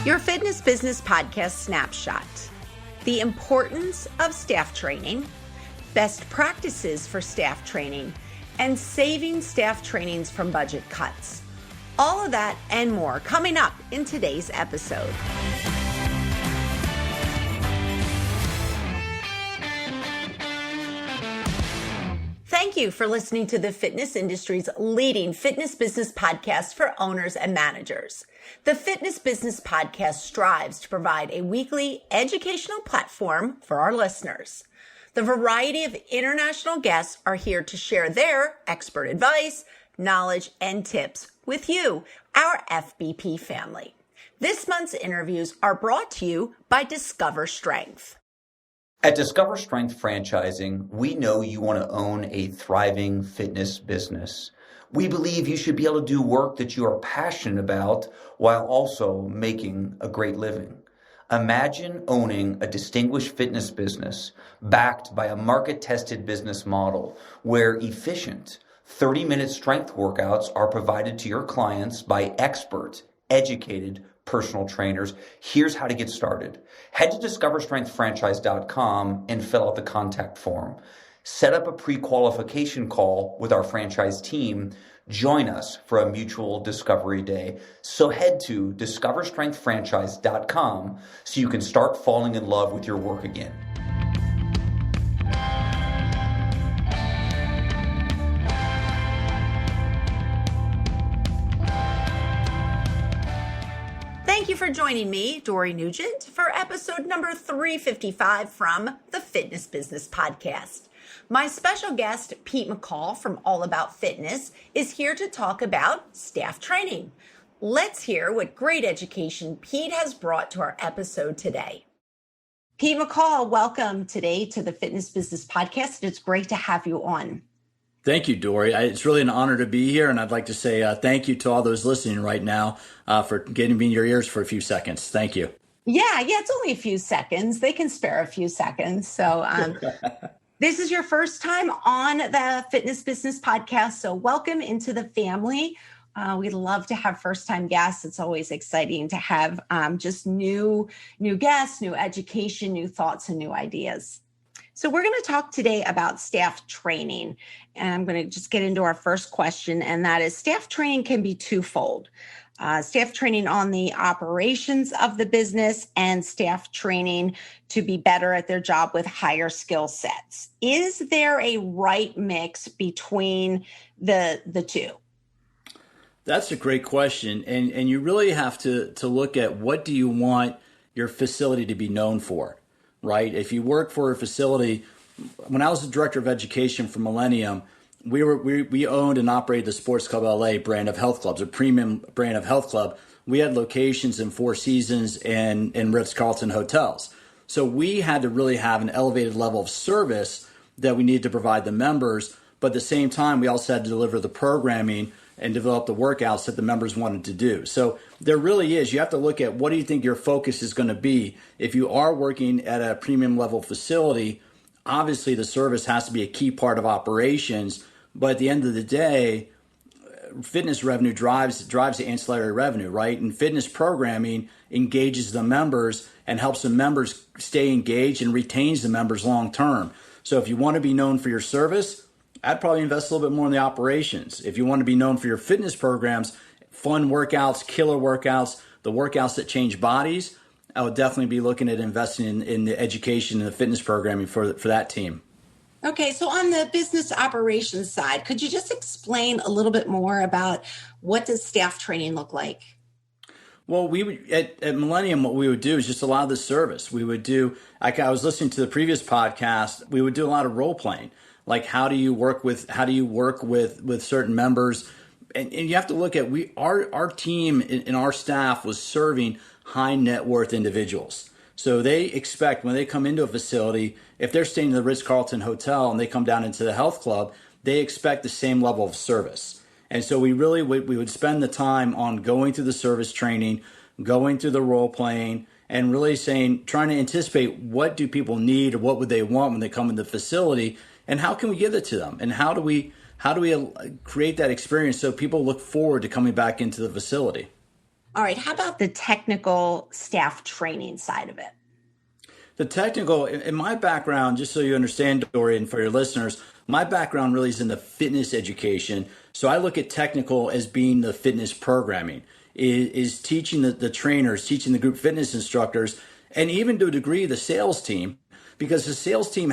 Your Fitness Business Podcast Snapshot. The importance of staff training, best practices for staff training, and saving staff trainings from budget cuts. All of that and more coming up in today's episode. Thank you for listening to the fitness industry's leading fitness business podcast for owners and managers. The Fitness Business Podcast strives to provide a weekly educational platform for our listeners. The variety of international guests are here to share their expert advice, knowledge, and tips with you, our FBP family. This month's interviews are brought to you by Discover Strength. At Discover Strength Franchising, we know you want to own a thriving fitness business. We believe you should be able to do work that you are passionate about while also making a great living. Imagine owning a distinguished fitness business backed by a market-tested business model where efficient 30-minute strength workouts are provided to your clients by expert, educated personal trainers. Here's how to get started. Head to discoverstrengthfranchise.com and fill out the contact form. Set up a pre-qualification call with our franchise team. Join us for a mutual discovery day. So head to discoverstrengthfranchise.com so you can start falling in love with your work again. Thank you for joining me, Dory Nugent, for episode number 355 from the Fitness Business Podcast. My special guest, Pete McCall from All About Fitness, is here to talk about staff training. Let's hear what great education Pete has brought to our episode today. Pete McCall, welcome today to the Fitness Business Podcast. It's great to have you on. Thank you, Dory. It's really an honor to be here, and I'd like to say thank you to all those listening right now for getting me in your ears for a few seconds. Thank you. Yeah, it's only a few seconds. They can spare a few seconds. So this is your first time on the Fitness Business Podcast, so welcome into the family. We'd love to have first-time guests. It's always exciting to have just new guests, new education, new thoughts, and new ideas. So we're going to talk today about staff training, and I'm going to just get into our first question, and that is staff training can be twofold. Staff training on the operations of the business and staff training to be better at their job with higher skill sets. Is there a right mix between the two? That's a great question, and you really have to look at what do you want your facility to be known for. Right? If you work for a facility, when I was the director of education for Millennium, we owned and operated the Sports Club LA brand of health clubs, a premium brand of health club. We had locations in Four Seasons and in Ritz-Carlton hotels. So we had to really have an elevated level of service that we needed to provide the members. But at the same time, we also had to deliver the programming and develop the workouts that the members wanted to do. So there really is, you have to look at what do you think your focus is going to be. If you are working at a premium level facility, obviously the service has to be a key part of operations. But at the end of the day, fitness revenue drives the ancillary revenue, right? And fitness programming engages the members and helps the members stay engaged and retains the members long term. So if you want to be known for your service, I'd probably invest a little bit more in the operations. If you want to be known for your fitness programs, fun workouts, killer workouts, the workouts that change bodies, I would definitely be looking at investing in the education and the fitness programming for that team. Okay, so on the business operations side, could you just explain a little bit more about what does staff training look like? Well, we would, at Millennium, what we would do is just a lot of the service. We would do, like I was listening to the previous podcast, we would do a lot of role playing. Like how do you work with certain members? And you have to look at our team and our staff was serving high net worth individuals. So they expect when they come into a facility, if they're staying in the Ritz-Carlton hotel and they come down into the health club, they expect the same level of service. And so we would spend the time on going through the service training, going through the role playing, and really trying to anticipate what do people need or what would they want when they come in the facility. And how can we give it to them? And how do we create that experience so people look forward to coming back into the facility? All right. How about the technical staff training side of it? The technical, in my background, just so you understand, Dory, and for your listeners, my background really is in the fitness education. So I look at technical as being the fitness programming, is teaching the trainers, teaching the group fitness instructors, and even to a degree the sales team, because the sales team,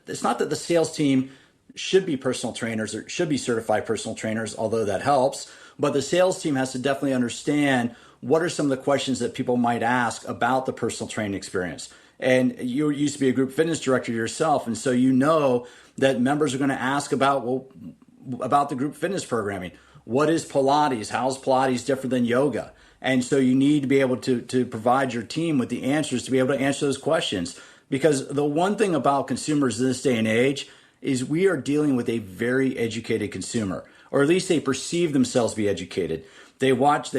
it's not that the sales team should be personal trainers or should be certified personal trainers, although that helps, but the sales team has to definitely understand what are some of the questions that people might ask about the personal training experience. And you used to be a group fitness director yourself, and so you know that members are going to ask about the group fitness programming. What is Pilates? How is Pilates different than yoga? And so you need to be able to provide your team with the answers to be able to answer those questions. Because the one thing about consumers in this day and age is we are dealing with a very educated consumer, or at least they perceive themselves to be educated. They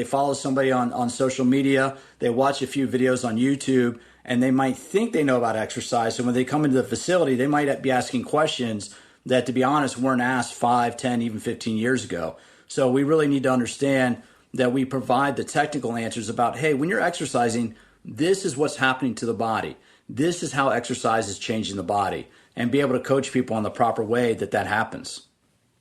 follow somebody on social media, they watch a few videos on YouTube, and they might think they know about exercise. So when they come into the facility, they might be asking questions that, to be honest, weren't asked 5, 10, even 15 years ago. So we really need to understand that we provide the technical answers about, hey, when you're exercising, this is what's happening to the body. This is how exercise is changing the body, and be able to coach people in the proper way that happens.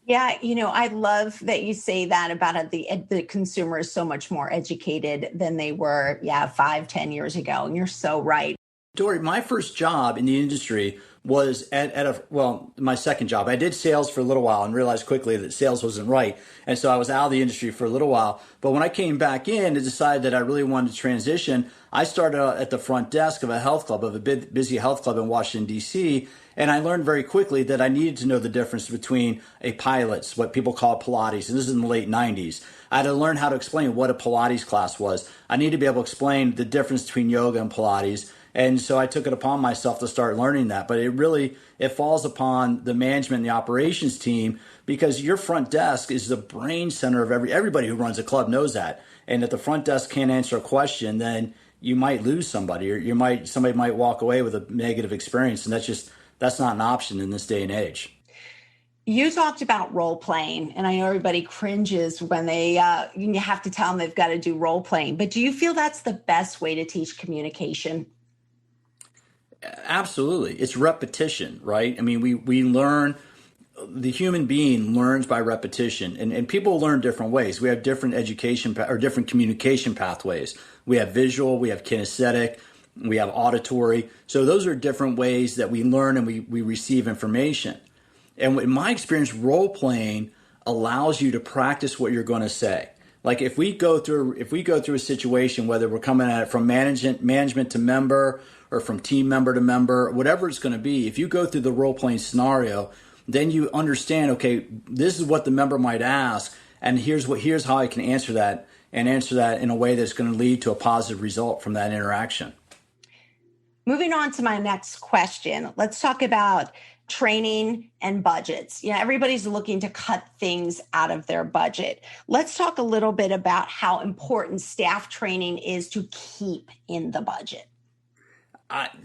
Yeah, I love that you say that about the consumer is so much more educated than they were, 5, 10 years ago. And you're so right. Dory, my first job in the industry was my second job. I did sales for a little while and realized quickly that sales wasn't right. And so I was out of the industry for a little while. But when I came back in and decided that I really wanted to transition, I started at the front desk of a health club, of a busy health club in Washington, D.C., and I learned very quickly that I needed to know the difference between a Pilates, what people call Pilates, and this is in the late 90s. I had to learn how to explain what a Pilates class was. I needed to be able to explain the difference between yoga and Pilates. And so I took it upon myself to start learning that. But it falls upon the management and the operations team, because your front desk is the brain center of everybody who runs a club knows that. And if the front desk can't answer a question, then you might lose somebody, or somebody might walk away with a negative experience. And that's not an option in this day and age. You talked about role playing, and I know everybody cringes when you have to tell them they've got to do role playing. But do you feel that's the best way to teach communication? Absolutely. It's repetition, right? I mean, we learn, the human being learns by repetition, and people learn different ways. We have different education or different communication pathways. We have visual, we have kinesthetic, we have auditory. So those are different ways that we learn and we receive information. And in my experience, role playing allows you to practice what you're going to say. Like if we go through a situation, whether we're coming at it from management to member, or from team member to member, whatever it's going to be, if you go through the role playing scenario, then you understand, okay, this is what the member might ask, and here's how I can answer that, and answer that in a way that's going to lead to a positive result from that interaction. Moving on to my next question, let's talk about training and budgets. Everybody's looking to cut things out of their budget. Let's talk a little bit about how important staff training is to keep in the budget.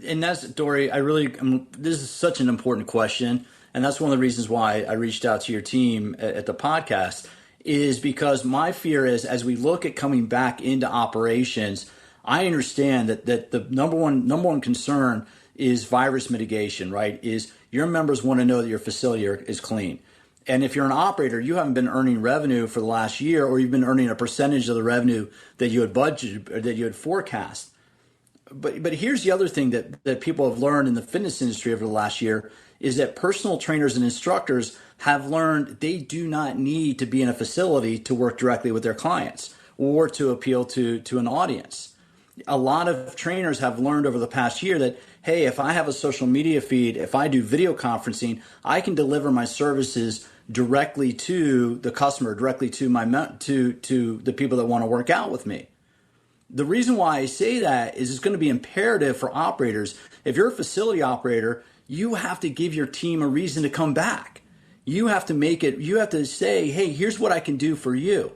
And that's, Dory, this is such an important question. And that's one of the reasons why I reached out to your team at the podcast, is because my fear is, as we look at coming back into operations, I understand that the number one concern is virus mitigation, right? Is your members want to know that your facility is clean. And if you're an operator, you haven't been earning revenue for the last year, or you've been earning a percentage of the revenue that you had budgeted or that you had forecast. But here's the other thing that people have learned in the fitness industry over the last year, is that personal trainers and instructors have learned they do not need to be in a facility to work directly with their clients or to appeal to an audience. A lot of trainers have learned over the past year that, hey, if I have a social media feed, if I do video conferencing, I can deliver my services directly to the customer, directly to to the people that want to work out with me. The reason why I say that is it's going to be imperative for operators. If you're a facility operator, you have to give your team a reason to come back. You have to say, hey, here's what I can do for you.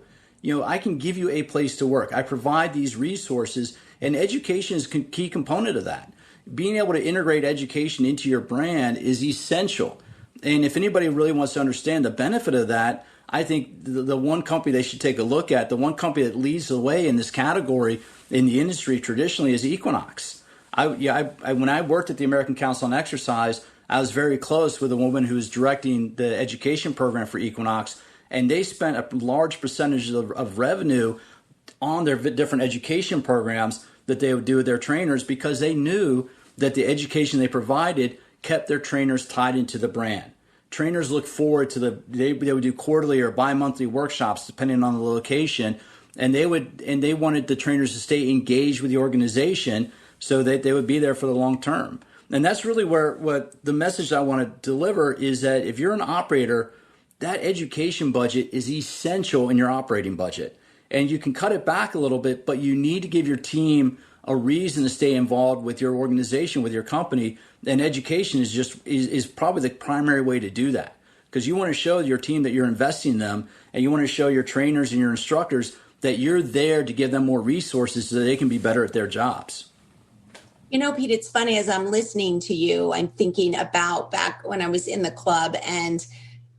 I can give you a place to work. I provide these resources, and education is a key component of that. Being able to integrate education into your brand is essential. And if anybody really wants to understand the benefit of that, I think the one company they should take a look at, the one company that leads the way in this category in the industry traditionally is Equinox. When I worked at the American Council on Exercise, I was very close with a woman who was directing the education program for Equinox, and they spent a large percentage of revenue on their different education programs that they would do with their trainers, because they knew that the education they provided kept their trainers tied into the brand. Trainers look forward to they would do quarterly or bi-monthly workshops depending on the location, and they wanted the trainers to stay engaged with the organization so that they would be there for the long term. And that's really what the message I want to deliver is, that if you're an operator, that education budget is essential in your operating budget. And you can cut it back a little bit, but you need to give your team a reason to stay involved with your organization, with your company. And education is probably the primary way to do that, because you want to show your team that you're investing in them, and you want to show your trainers and your instructors that you're there to give them more resources so that they can be better at their jobs. You know, Pete, it's funny, as I'm listening to you, I'm thinking about back when I was in the club, and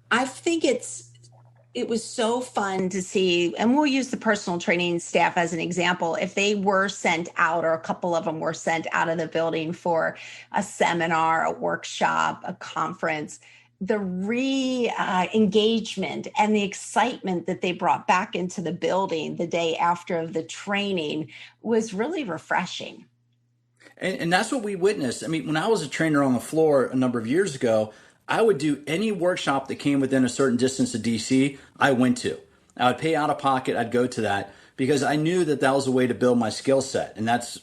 I think it was so fun to see, and we'll use the personal training staff as an example. If they were sent out, or a couple of them were sent out of the building for a seminar, a workshop, a conference, the engagement and the excitement that they brought back into the building the day after the training was really refreshing. And that's what we witnessed. I mean, when I was a trainer on the floor a number of years ago, I would do any workshop that came within a certain distance of DC, I went to. I would pay out of pocket, I'd go to that, because I knew that was a way to build my skill set. And that's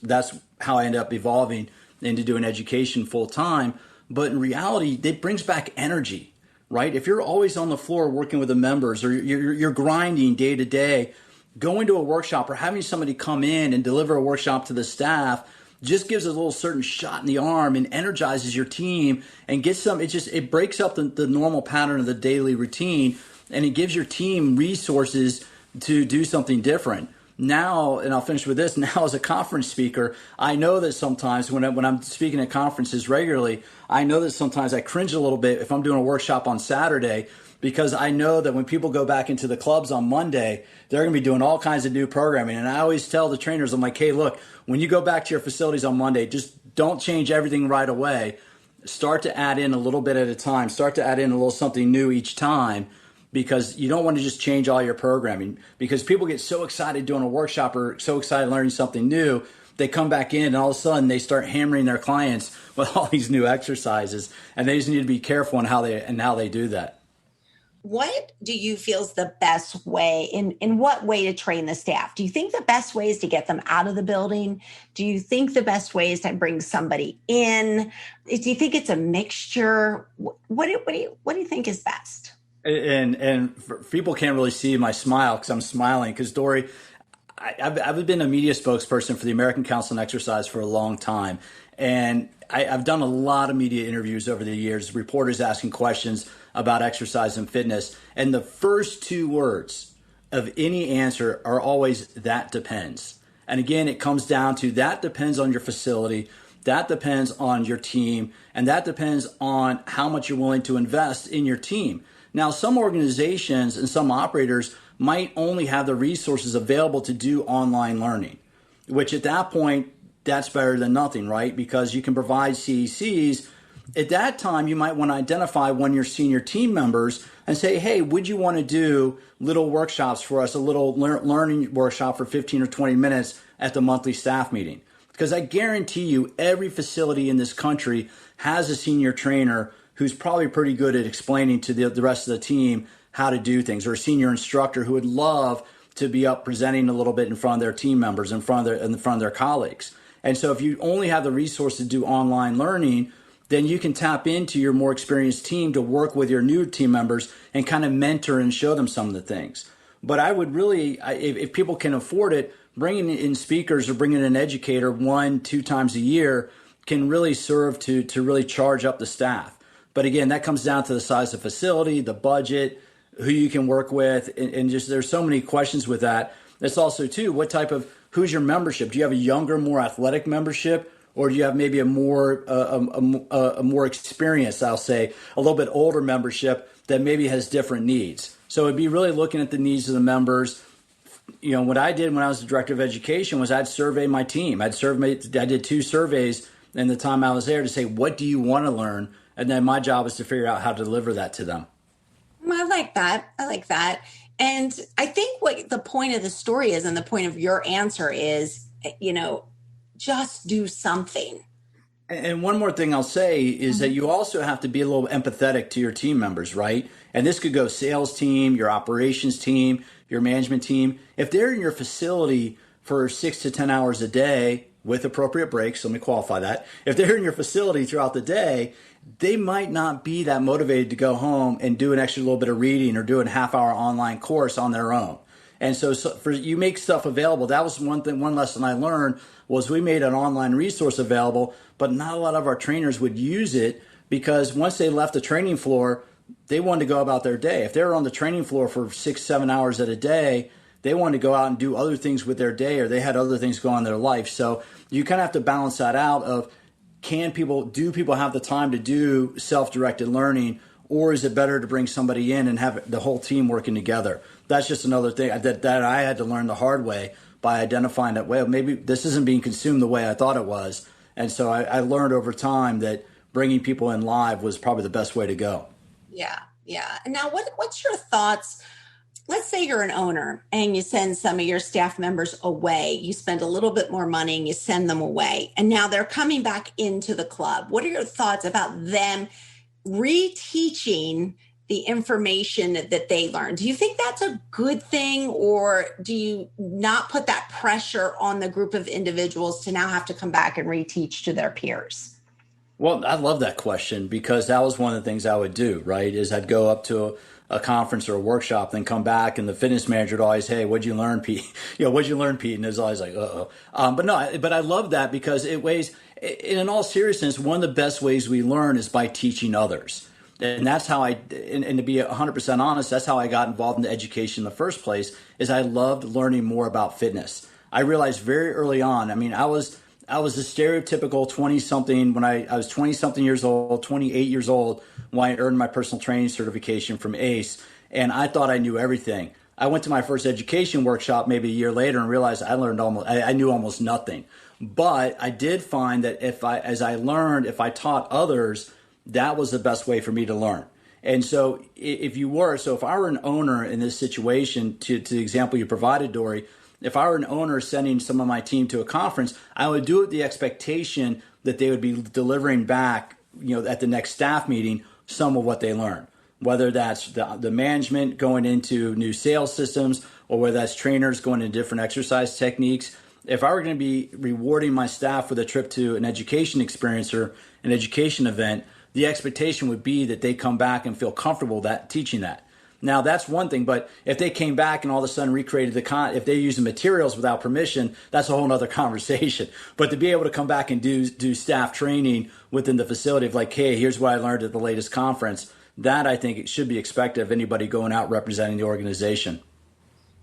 how I ended up evolving into doing education full time. But in reality, it brings back energy, right? If you're always on the floor working with the members, or you're grinding day to day, going to a workshop or having somebody come in and deliver a workshop to the staff just gives a little certain shot in the arm and energizes your team and gets some. It breaks up the normal pattern of the daily routine, and it gives your team resources to do something different. Now, and I'll finish with this, now as a conference speaker, I know that sometimes when I'm speaking at conferences regularly, I know that sometimes I cringe a little bit if I'm doing a workshop on Saturday, because I know that when people go back into the clubs on Monday, they're going to be doing all kinds of new programming. And I always tell the trainers, I'm like, hey, look, when you go back to your facilities on Monday, just don't change everything right away. Start to add in a little bit at a time. Start to add in a little something new each time, because you don't want to just change all your programming, because people get so excited doing a workshop or so excited learning something new, they come back in and all of a sudden they start hammering their clients with all these new exercises, and they just need to be careful in how they do that. What do you feel is the best way, in what way to train the staff? Do you think the best way is to get them out of the building? Do you think the best way is to bring somebody in? Do you think it's a mixture? What do you think is best? And people can't really see my smile because I'm smiling, because Dory, I've been a media spokesperson for the American Council on Exercise for a long time. And I've done a lot of media interviews over the years, reporters asking questions about exercise and fitness. And the first two words of any answer are always, that depends. And again, it comes down to that depends on your facility, that depends on your team, and that depends on how much you're willing to invest in your team. Now, some organizations and some operators might only have the resources available to do online learning, which at that point, that's better than nothing, right? Because you can provide CECs. At that time, you might want to identify one of your senior team members and say, hey, would you want to do little workshops for us, a little learning workshop for 15 or 20 minutes at the monthly staff meeting? Because I guarantee you, every facility in this country has a senior trainer who's probably pretty good at explaining to the rest of the team how to do things, or a senior instructor who would love to be up presenting a little bit in front of their team members, in front of their colleagues. And so if you only have the resource to do online learning, then you can tap into your more experienced team to work with your new team members and kind of mentor and show them some of the things. But I would really, if people can afford it, bringing in speakers or bringing in an educator 1-2 times a year can really serve to really charge up the staff. But again, that comes down to the size of the facility, the budget, who you can work with, and just there's so many questions with that. It's also, too, who's your membership? Do you have a younger, more athletic membership, Or do you have maybe a more experienced, I'll say, a little bit older membership that maybe has different needs? So it'd be really looking at the needs of the members. What I did when I was the director of education was I'd survey my team. I did 2 surveys in the time I was there to say, what do you want to learn? And then my job is to figure out how to deliver that to them. I like that. And I think what the point of the story is, and the point of your answer is, just do something. And one more thing I'll say is that you also have to be a little empathetic to your team members, right? And this could go sales team, your operations team, your management team. If they're in your facility for 6 to 10 hours a day with appropriate breaks, let me qualify that. If they're in your facility throughout the day, they might not be that motivated to go home and do an extra little bit of reading or do a half-hour online course on their own. And so for you make stuff available. That was one lesson I learned was we made an online resource available, but not a lot of our trainers would use it because once they left the training floor, they wanted to go about their day. If they were on the training floor for 6-7 hours at a day, they wanted to go out and do other things with their day, or they had other things going on in their life. So you kind of have to balance that out of do people have the time to do self-directed learning, or is it better to bring somebody in and have the whole team working together? That's just another thing that I had to learn the hard way by identifying that, well, maybe this isn't being consumed the way I thought it was. And so I learned over time that bringing people in live was probably the best way to go. Yeah. And now what's your thoughts? Let's say you're an owner and you send some of your staff members away. You spend a little bit more money and you send them away. And now they're coming back into the club. What are your thoughts about them reteaching the information that they learned? Do you think that's a good thing, or do you not put that pressure on the group of individuals to now have to come back and reteach to their peers? Well, I love that question because that was one of the things I would do, right? Is I'd go up to a conference or a workshop, then come back, and the fitness manager would always, "Hey, what'd you learn, Pete? What'd you learn, Pete?" And it's always like, "Uh-oh." But I love that because it weighs. In all seriousness, one of the best ways we learn is by teaching others, and that's how and to be 100% honest, that's how I got involved in education in the first place. Is I loved learning more about fitness. I realized very early on. I mean, I was a stereotypical 20-something when I was 20-something years old, 28 years old when I earned my personal training certification from ACE, and I thought I knew everything. I went to my first education workshop maybe a year later and realized I knew almost nothing. But I did find that if I taught others, that was the best way for me to learn. And so if I were an owner in this situation, to the example you provided, Dory, if I were an owner sending some of my team to a conference, I would do it with the expectation that they would be delivering back, at the next staff meeting, some of what they learned, whether that's the management going into new sales systems or whether that's trainers going into different exercise techniques. If I were going to be rewarding my staff with a trip to an education experience or an education event, the expectation would be that they come back and feel comfortable teaching that. Now, that's one thing, but if they came back and all of a sudden recreated if they use the materials without permission, that's a whole other conversation. But to be able to come back and do staff training within the facility of like, hey, here's what I learned at the latest conference, that I think it should be expected of anybody going out representing the organization.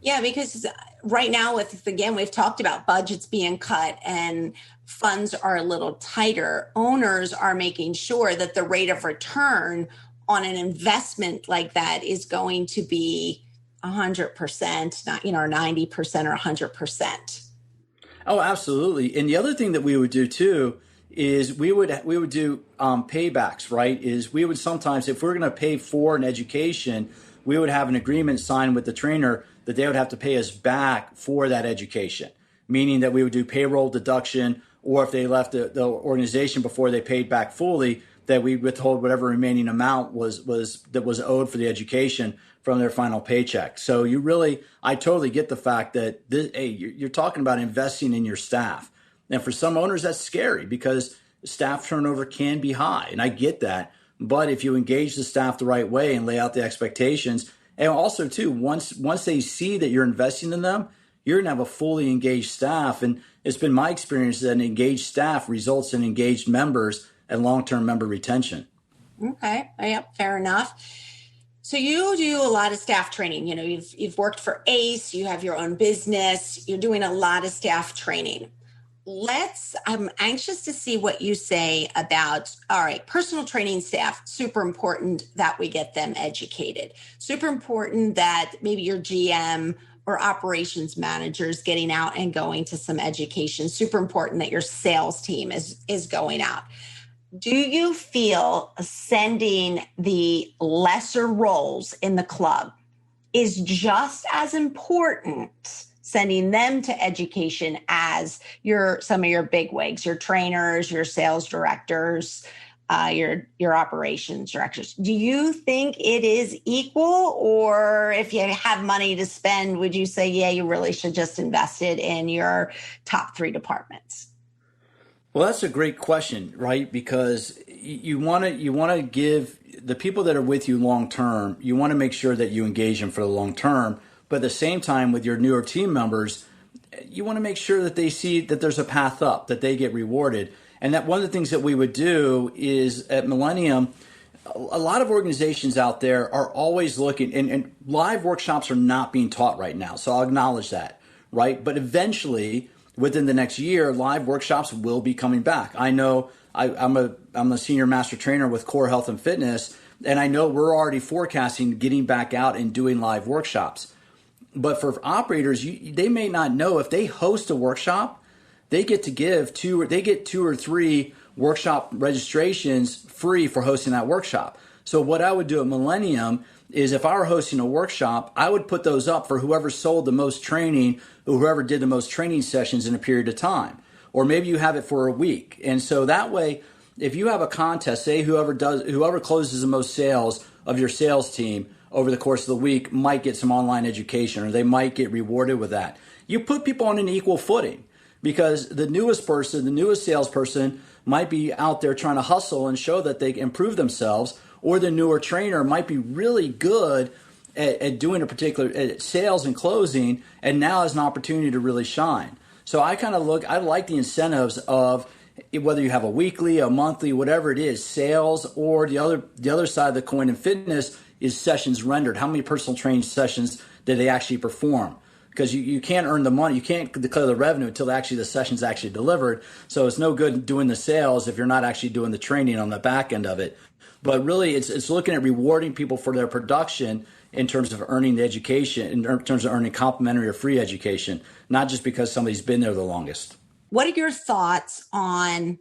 Yeah, because right now we've talked about budgets being cut and funds are a little tighter. Owners are making sure that the rate of return on an investment like that is going to be 100%, not 90% or 100%. Oh, absolutely. And the other thing that we would do too is we would do paybacks, right? Is we would sometimes, if we're going to pay for an education, we would have an agreement signed with the trainer that they would have to pay us back for that education, meaning that we would do payroll deduction, or if they left the organization before they paid back fully, that we withhold whatever remaining amount was owed for the education from their final paycheck. So I totally get the fact that you're talking about investing in your staff. And for some owners, that's scary because staff turnover can be high. And I get that. But if you engage the staff the right way and lay out the expectations, and also too, once they see that you're investing in them, you're going to have a fully engaged staff. And it's been my experience that an engaged staff results in engaged members and long-term member retention. Okay. Yep. Fair enough. So you do a lot of staff training. You've worked for ACE, you have your own business, you're doing a lot of staff training. I'm anxious to see what you say about, all right, personal training staff, super important that we get them educated. Super important that maybe your GM or operations managers getting out and going to some education. Super important that your sales team is going out. Do you feel sending the lesser roles in the club is just as important, sending them to education, as some of your bigwigs, your trainers, your sales directors, your operations directors? Do you think it is equal, or if you have money to spend, would you say, yeah, you really should just invest it in your top 3 departments? Well, that's a great question, right? Because you want to give the people that are with you long term, you want to make sure that you engage them for the long term. But at the same time, with your newer team members, you want to make sure that they see that there's a path up, that they get rewarded. And that one of the things that we would do is at Millennium, a lot of organizations out there are always looking, and live workshops are not being taught right now. So I'll acknowledge that, right? But eventually, within the next year, live workshops will be coming back. I know I'm a senior master trainer with Core Health and Fitness, and I know we're already forecasting getting back out and doing live workshops. But for operators, they may not know if they host a workshop, they get to give 2 or 3 workshop registrations free for hosting that workshop. So what I would do at Millennium is, if I were hosting a workshop, I would put those up for whoever sold the most training, or whoever did the most training sessions in a period of time. Or maybe you have it for a week. And so that way, if you have a contest, say whoever closes the most sales of your sales team over the course of the week might get some online education, or they might get rewarded with that. You put people on an equal footing, because the newest salesperson might be out there trying to hustle and show that they improve themselves, or the newer trainer might be really good at doing a particular sales and closing, and now has an opportunity to really shine. So I like the incentives of whether you have a weekly, a monthly, whatever it is, sales, or the other side of the coin in fitness is sessions rendered. How many personal training sessions did they actually perform? Because you can't earn the money, you can't declare the revenue until the session's actually delivered. So it's no good doing the sales if you're not actually doing the training on the back end of it. But really, it's looking at rewarding people for their production in terms of earning the education, in terms of earning complimentary or free education, not just because somebody's been there the longest. What are your thoughts on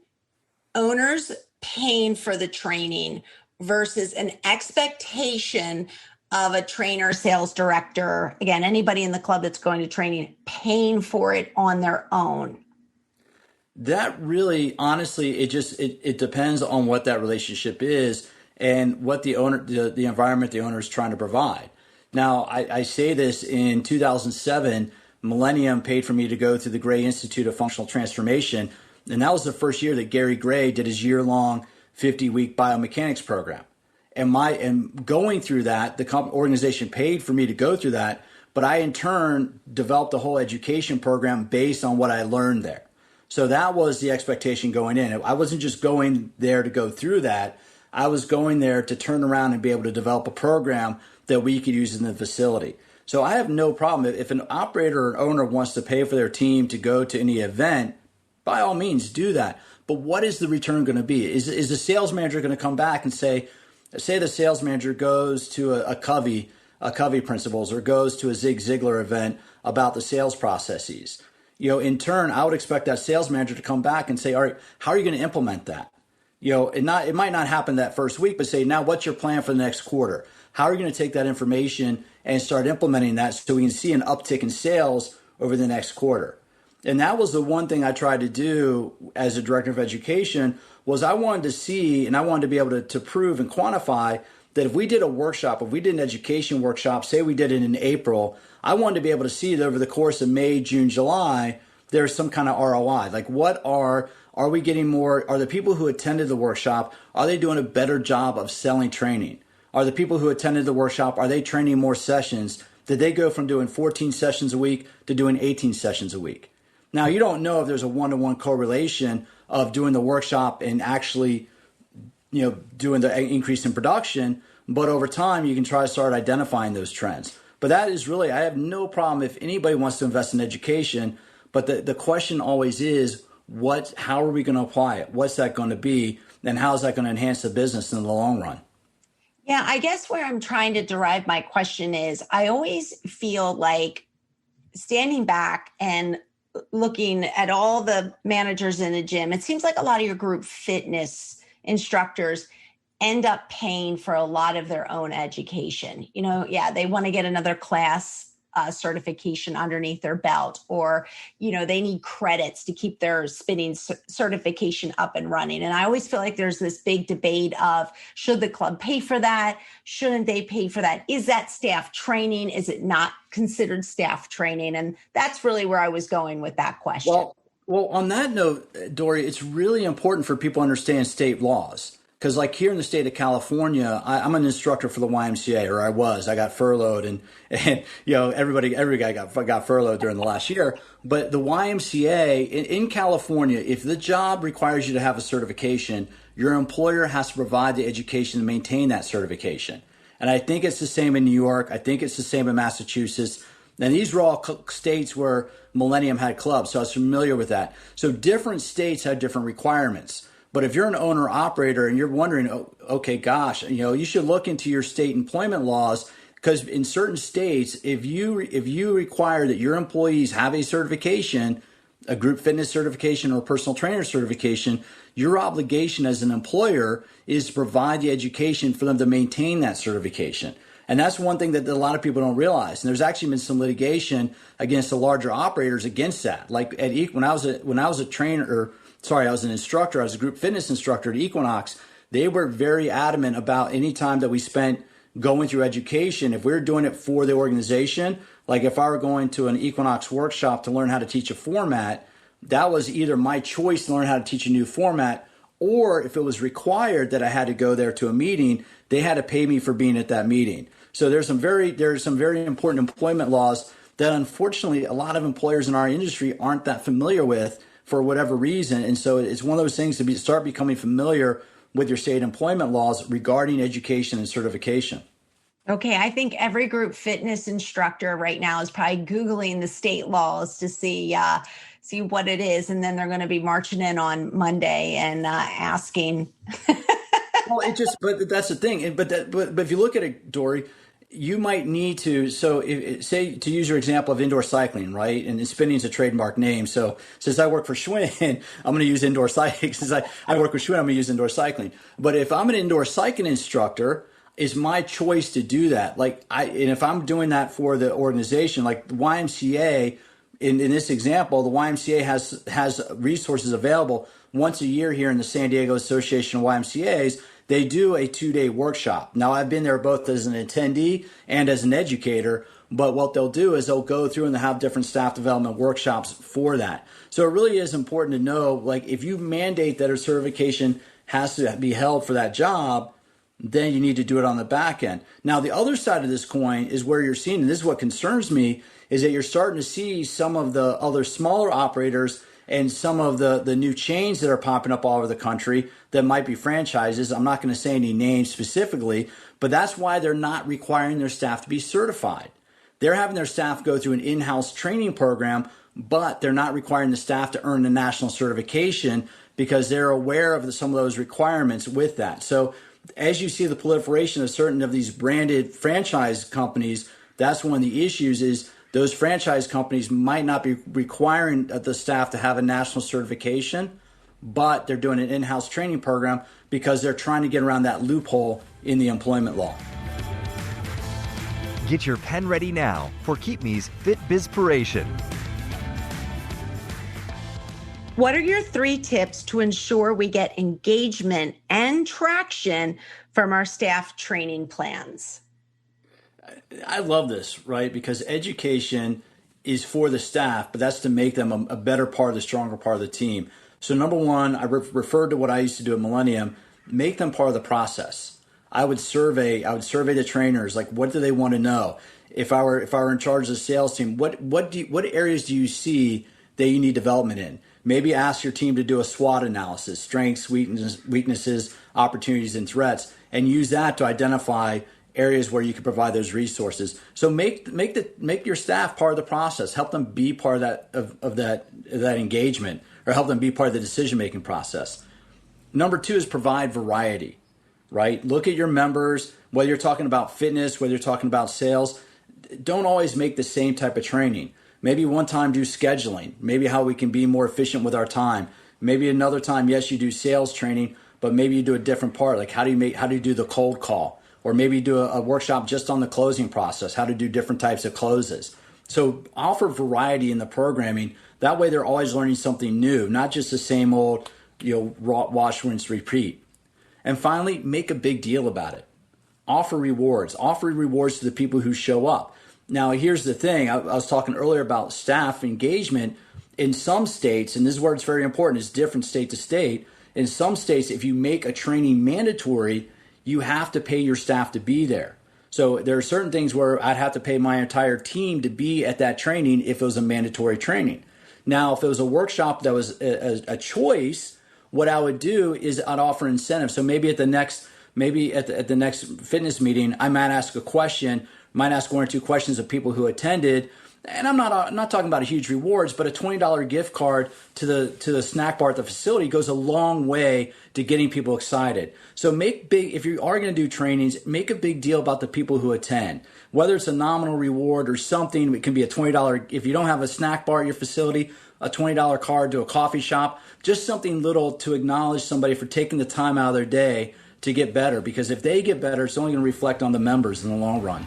owners paying for the training versus an expectation of a trainer, sales director, again, anybody in the club that's going to training, paying for it on their own? That really, honestly, it depends on what that relationship is and what the environment the owner is trying to provide. Now, I say this: in 2007, Millennium paid for me to go through the Gray Institute of Functional Transformation, and that was the first year that Gary Gray did his year-long 50-week biomechanics program. And going through that, the organization paid for me to go through that, but I in turn developed a whole education program based on what I learned there. So that was the expectation going in. I wasn't just going there to go through that. I was going there to turn around and be able to develop a program that we could use in the facility. So I have no problem. If an operator or owner wants to pay for their team to go to any event, by all means do that. But what is the return going to be? Is the sales manager going to come back and say the sales manager goes to a Covey Principles, or goes to a Zig Ziglar event about the sales processes? In turn, I would expect that sales manager to come back and say, all right, how are you going to implement that? It might not happen that first week, but say, now what's your plan for the next quarter? How are you going to take that information and start implementing that so we can see an uptick in sales over the next quarter? And that was the one thing I tried to do as a director of education, was I wanted to see, and I wanted to be able to prove and quantify that if we did a workshop, if we did an education workshop, say we did it in April, I wanted to be able to see that over the course of May, June, July, there's some kind of ROI. Like, are we getting more? Are the people who attended the workshop, are they doing a better job of selling training? Are the people who attended the workshop, are they training more sessions? Did they go from doing 14 sessions a week to doing 18 sessions a week? Now, you don't know if there's a one-to-one correlation of doing the workshop and actually, doing the increase in production, but over time you can try to start identifying those trends. But that is really, I have no problem if anybody wants to invest in education, but the question always is, how are we going to apply it? What's that going to be? And how is that going to enhance the business in the long run? Yeah, I guess where I'm trying to derive my question is I always feel like standing back and looking at all the managers in a gym, it seems like a lot of your group fitness instructors end up paying for a lot of their own education. They want to get another class certification underneath their belt, or, they need credits to keep their spinning certification up and running. And I always feel like there's this big debate of, should the club pay for that? Shouldn't they pay for that? Is that staff training? Is it not considered staff training? And that's really where I was going with that question. Well, on that note, Dory, it's really important for people to understand state laws. Because like here in the state of California, I'm an instructor for the YMCA, or I was. I got furloughed, and every guy got furloughed during the last year. But the YMCA in California, if the job requires you to have a certification, your employer has to provide the education to maintain that certification. And I think it's the same in New York. I think it's the same in Massachusetts. And these were all states where Millennium had clubs, so I was familiar with that. So different states have different requirements. But if you're an owner operator and you're wondering, okay, gosh, you should look into your state employment laws, because in certain states, if you require that your employees have a certification, a group fitness certification or a personal trainer certification, your obligation as an employer is to provide the education for them to maintain that certification. And that's one thing that a lot of people don't realize. And there's actually been some litigation against the larger operators against that. Like when I was I was an instructor. I was a group fitness instructor at Equinox. They were very adamant about any time that we spent going through education, if we were doing it for the organization, like if I were going to an Equinox workshop to learn how to teach a format, that was either my choice to learn how to teach a new format, or if it was required that I had to go there to a meeting, they had to pay me for being at that meeting. So there's some very important employment laws that unfortunately a lot of employers in our industry aren't that familiar with, for whatever reason. And so it's one of those things to start becoming familiar with your state employment laws regarding education and certification. Okay, I think every group fitness instructor right now is probably Googling the state laws to see what it is. And then they're going to be marching in on Monday and asking. But that's the thing. But if you look at it, Dory, you might need to, say, to use your example of indoor cycling, right? And spinning is a trademark name. So since I work for Schwinn, I'm going to use indoor cycling. Since I work with Schwinn, I'm going to use indoor cycling. But if I'm an indoor cycling instructor, it's my choice to do that. And if I'm doing that for the organization, like the YMCA, in this example, the YMCA has resources available once a year here in the San Diego Association of YMCAs. They do a 2-day workshop. Now, I've been there both as an attendee and as an educator, but what they'll do is they'll go through and they'll have different staff development workshops for that. So it really is important to know, like, if you mandate that a certification has to be held for that job, then you need to do it on the back end. Now, the other side of this coin is where you're seeing, and this is what concerns me, is that you're starting to see some of the other smaller operators and some of the new chains that are popping up all over the country that might be franchises. I'm not going to say any names specifically, but that's why they're not requiring their staff to be certified. They're having their staff go through an in-house training program, but they're not requiring the staff to earn the national certification because they're aware of some of those requirements with that. So as you see the proliferation of certain of these branded franchise companies, that's one of the issues is those franchise companies might not be requiring the staff to have a national certification, but they're doing an in-house training program because they're trying to get around that loophole in the employment law. Get your pen ready now for Keep Me's Fit Bizpiration. What are your 3 tips to ensure we get engagement and traction from our staff training plans? I love this, right? Because education is for the staff, but that's to make them a better part, the stronger part of the team. So number one, I referred to what I used to do at Millennium, make them part of the process. I would survey the trainers, like what do they want to know? If I were in charge of the sales team, what areas do you see that you need development in? Maybe ask your team to do a SWOT analysis, strengths, weaknesses, opportunities, and threats, and use that to identify areas where you can provide those resources. So make your staff part of the process. Help them be part of that engagement, or help them be part of the decision-making process. Number two is provide variety, right? Look at your members, whether you're talking about fitness, whether you're talking about sales, don't always make the same type of training. Maybe one time do scheduling, maybe how we can be more efficient with our time. Maybe another time, yes, you do sales training, but maybe you do a different part. Like how do you do the cold call? Or maybe you do a workshop just on the closing process, how to do different types of closes. So offer variety in the programming. That way they're always learning something new, not just the same old, wash, rinse, repeat. And finally, make a big deal about it. Offer rewards. Offer rewards to the people who show up. Now, here's the thing. I was talking earlier about staff engagement. In some states, and this is where it's very important, it's different state to state. In some states, if you make a training mandatory, you have to pay your staff to be there. So there are certain things where I'd have to pay my entire team to be at that training if it was a mandatory training. Now, if it was a workshop that was a choice, what I would do is I'd offer incentives. So maybe at the next fitness meeting, I might ask a question, might ask one or two questions of people who attended. And I'm not talking about a huge rewards, but a $20 gift card to the snack bar at the facility goes a long way to getting people excited. So if you are going to do trainings, make a big deal about the people who attend. Whether it's a nominal reward or something, it can be a $20, if you don't have a snack bar at your facility, a $20 card to a coffee shop, just something little to acknowledge somebody for taking the time out of their day to get better. Because if they get better, it's only going to reflect on the members in the long run.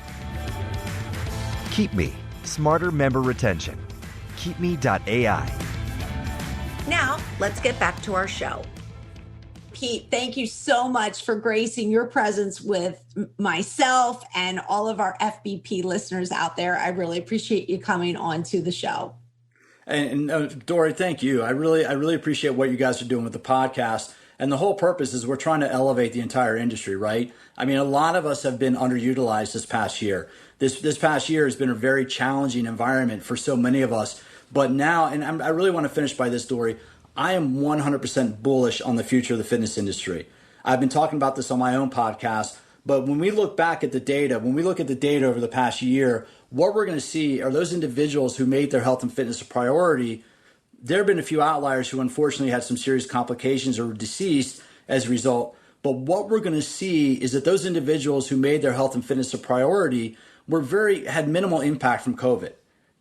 Keep Me. Smarter member retention. KeepMe.ai. Now, let's get back to our show. Pete, thank you so much for gracing your presence with myself and all of our FBP listeners out there. I really appreciate you coming on to the show. And Dory, thank you. I really appreciate what you guys are doing with the podcast. And the whole purpose is we're trying to elevate the entire industry, right? I mean, a lot of us have been underutilized this past year. This past year has been a very challenging environment for so many of us. But now, and I really want to finish by this, Dory, I am 100% bullish on the future of the fitness industry. I've been talking about this on my own podcast, but when we look back at the data, over the past year, what we're going to see are those individuals who made their health and fitness a priority. There have been a few outliers who unfortunately had some serious complications or were deceased as a result. But what we're going to see is that those individuals who made their health and fitness a priority had minimal impact from COVID.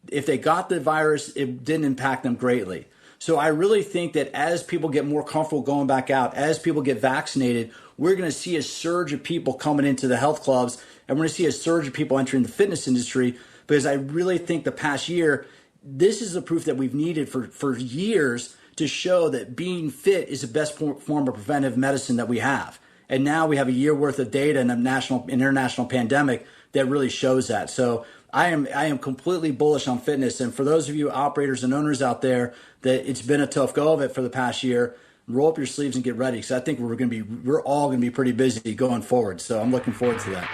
If they got the virus, it didn't impact them greatly. So I really think that as people get more comfortable going back out, as people get vaccinated, we're going to see a surge of people coming into the health clubs, and we're going to see a surge of people entering the fitness industry, because I really think the past year, this is the proof that we've needed for years to show that being fit is the best form of preventive medicine that we have. And now we have a year worth of data in a international pandemic that really shows that. So I am completely bullish on fitness. And for those of you operators and owners out there that it's been a tough go of it for the past year, roll up your sleeves and get ready, because I think we're all going to be pretty busy going forward. So I'm looking forward to that.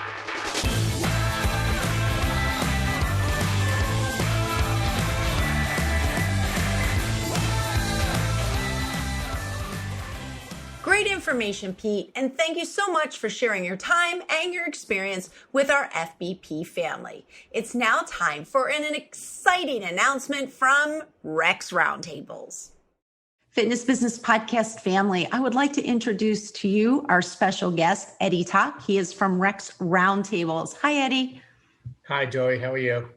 Great information, Pete, and thank you so much for sharing your time and your experience with our FBP family. It's now time for an exciting announcement from Rex Roundtables. Fitness Business Podcast family, I would like to introduce to you our special guest, Eddie Talk. He is from Rex Roundtables. Hi, Eddie. Hi, Joey. How are you?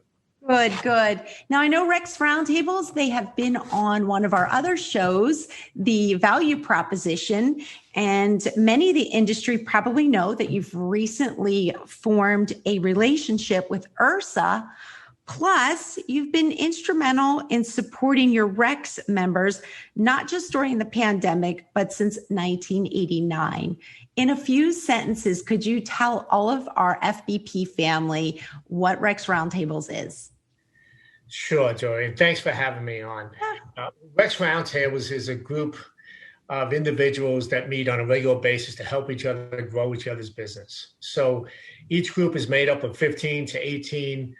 Good. Now, I know Rex Roundtables, they have been on one of our other shows, The Value Proposition, and many of the industry probably know that you've recently formed a relationship with URSA. Plus, you've been instrumental in supporting your Rex members, not just during the pandemic, but since 1989. In a few sentences, could you tell all of our FBP family what Rex Roundtables is? Sure, Joey. Thanks for having me on. Rex Roundtables is a group of individuals that meet on a regular basis to help each other grow each other's business. So each group is made up of 15 to 18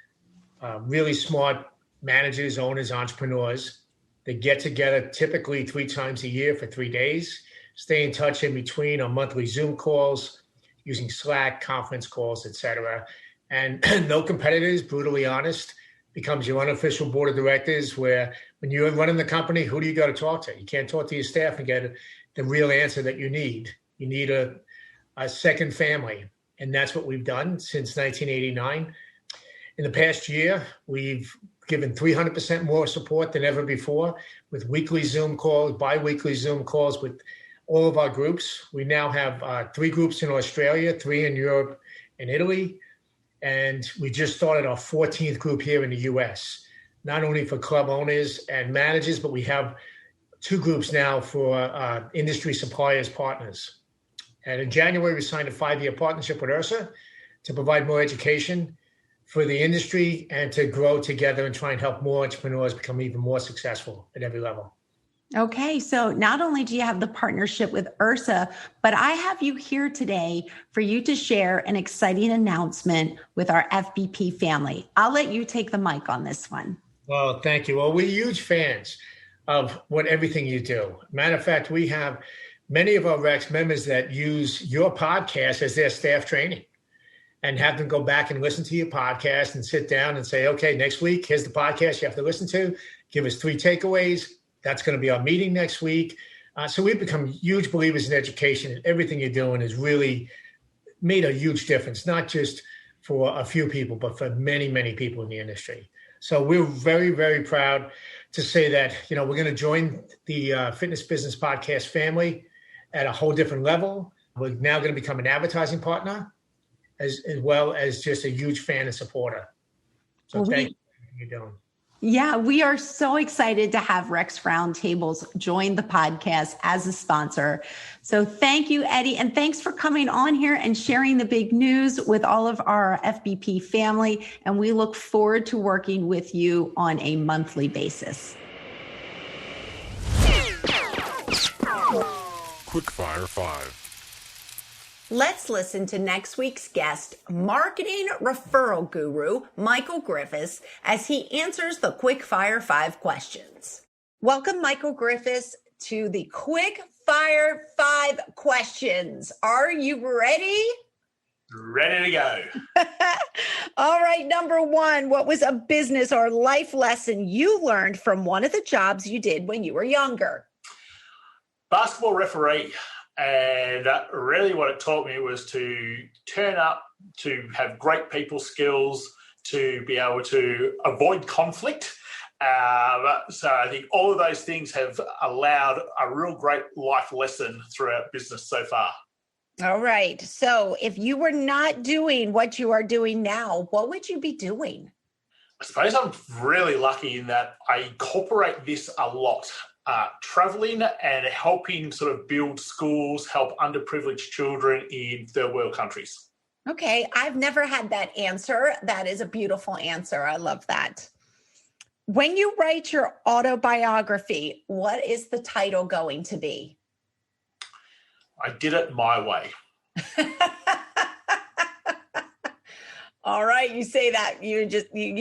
really smart managers, owners, entrepreneurs. They get together typically 3 times a year for 3 days, stay in touch in between on monthly Zoom calls, using Slack, conference calls, etc. And no competitors, brutally honest. becomes your unofficial board of directors, where when you're running the company, who do you go to talk to? You can't talk to your staff and get the real answer that you need. You need a second family. And that's what we've done since 1989. In the past year, we've given 300% more support than ever before, with weekly Zoom calls, bi-weekly Zoom calls with all of our groups. We now have 3 groups in Australia, 3 in Europe and Italy. And we just started our 14th group here in the US, not only for club owners and managers, but we have 2 groups now for industry suppliers, partners. And in January, we signed a 5-year partnership with URSA to provide more education for the industry and to grow together and try and help more entrepreneurs become even more successful at every level. Okay, so not only do you have the partnership with URSA, but I have you here today for you to share an exciting announcement with our FBP family. I'll let you take the mic on this one. Well, thank you. Well, we're huge fans of everything you do. Matter of fact, we have many of our Rex members that use your podcast as their staff training and have them go back and listen to your podcast and sit down and say, okay, next week, here's the podcast you have to listen to. Give us 3 takeaways. That's going to be our meeting next week. So we've become huge believers in education, and everything you're doing has really made a huge difference, not just for a few people, but for many, many people in the industry. So we're very, very proud to say that, we're going to join the Fitness Business Podcast family at a whole different level. We're now going to become an advertising partner as well as just a huge fan and supporter. So thank you for everything you're doing. Yeah, we are so excited to have Rex Roundtables join the podcast as a sponsor. So thank you, Eddie. And thanks for coming on here and sharing the big news with all of our FBP family. And we look forward to working with you on a monthly basis. Quickfire 5. Let's listen to next week's guest, marketing referral guru, Michael Griffiths, as he answers the Quickfire 5 questions. Welcome, Michael Griffiths, to the Quickfire 5 questions. Are you ready? Ready to go. All right. Number 1, what was a business or life lesson you learned from one of the jobs you did when you were younger? Basketball referee. And really what it taught me was to turn up, to have great people skills, to be able to avoid conflict. So I think all of those things have allowed a real great life lesson throughout business so far. All right. So if you were not doing what you are doing now, what would you be doing? I suppose I'm really lucky in that I incorporate this a lot. Traveling and helping sort of build schools, help underprivileged children in third world countries. Okay. I've never had that answer. That is a beautiful answer. I love that. When you write your autobiography, what is the title going to be? I did it my way. All right. You say that. You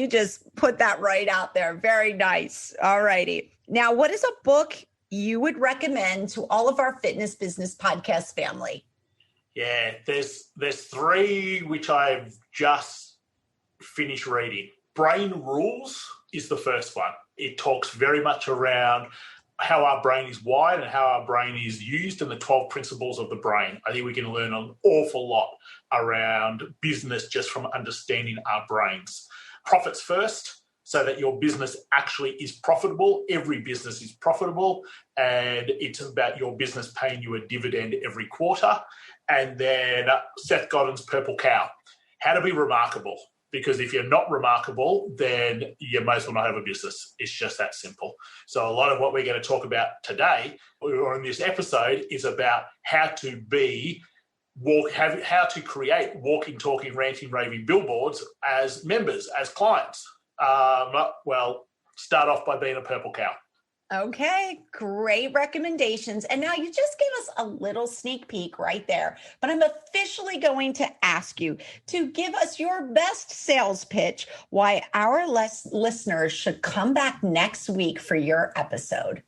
just put that right out there. Very nice. All righty. Now, what is a book you would recommend to all of our Fitness Business Podcast family? Yeah, there's 3 which I've just finished reading. Brain Rules is the first one. It talks very much around how our brain is wired and how our brain is used and the 12 principles of the brain. I think we can learn an awful lot around business just from understanding our brains. Profits first, so that your business actually is profitable. Every business is profitable, and it's about your business paying you a dividend every quarter. And then Seth Godin's Purple Cow, how to be remarkable. Because if you're not remarkable, then you may as well not have a business. It's just that simple. So a lot of what we're going to talk about today or in this episode is about how to create walking, talking, ranting, raving billboards as members, as clients. Start off by being a purple cow. Okay, great recommendations. And now you just gave us a little sneak peek right there, but I'm officially going to ask you to give us your best sales pitch why our listeners should come back next week for your episode.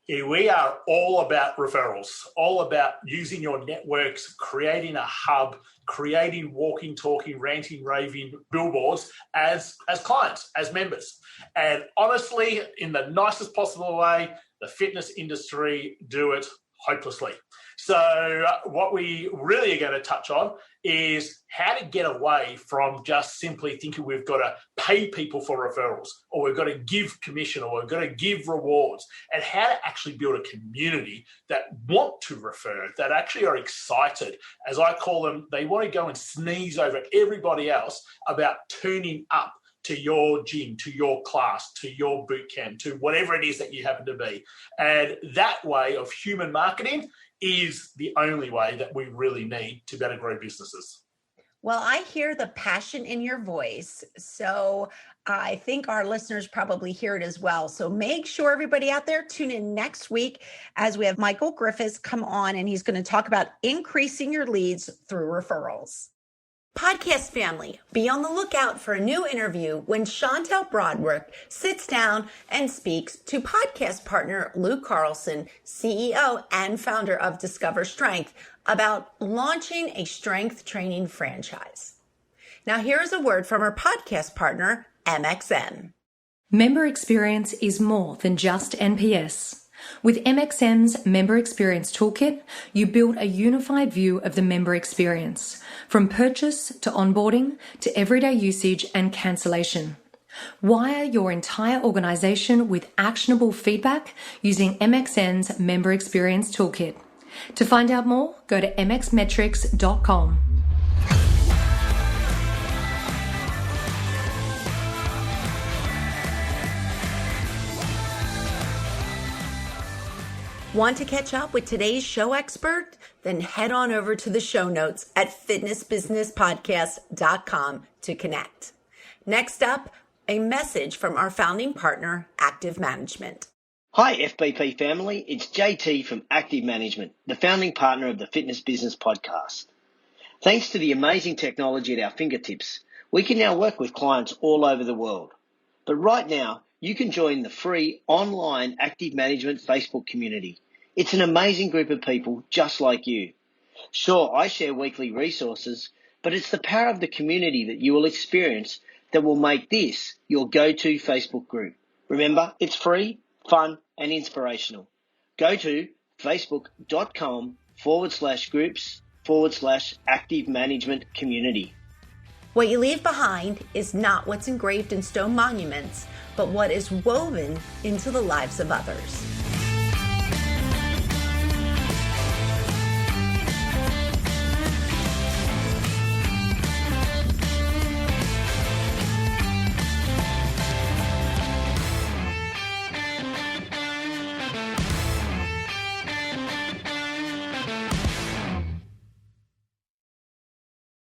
We are all about referrals, all about using your networks, creating a hub, creating walking, talking, ranting, raving billboards as clients, as members. And honestly, in the nicest possible way, the fitness industry do it hopelessly. So what we really are going to touch on is how to get away from just simply thinking we've got to pay people for referrals, or we've got to give commission, or we've got to give rewards, and how to actually build a community that want to refer, that actually are excited. As I call them, they want to go and sneeze over everybody else about turning up to your gym, to your class, to your boot camp, to whatever it is that you happen to be. And that way of human marketing is the only way that we really need to better grow businesses. Well, I hear the passion in your voice, so I think our listeners probably hear it as well. So make sure everybody out there tune in next week as we have Michael Griffiths come on, and he's going to talk about increasing your leads through referrals. Podcast family, be on the lookout for a new interview when Chantel Broadwork sits down and speaks to podcast partner Lou Carlson, CEO and founder of Discover Strength, about launching a strength training franchise. Now, here's a word from our podcast partner, MXM. Member experience is more than just NPS. With MXM's Member Experience Toolkit, you build a unified view of the member experience, from purchase to onboarding to everyday usage and cancellation. Wire your entire organization with actionable feedback using MXM's Member Experience Toolkit. To find out more, go to mxmetrics.com. Want to catch up with today's show expert? Then head on over to the show notes at fitnessbusinesspodcast.com to connect. Next up, a message from our founding partner, Active Management. Hi, FBP family. It's JT from Active Management, the founding partner of the Fitness Business Podcast. Thanks to the amazing technology at our fingertips, we can now work with clients all over the world. But right now, you can join the free online Active Management Facebook community. It's an amazing group of people just like you. Sure, I share weekly resources, but it's the power of the community that you will experience that will make this your go-to Facebook group. Remember, it's free, fun, and inspirational. Go to facebook.com/groups/Active Management Community. What you leave behind is not what's engraved in stone monuments, but what is woven into the lives of others.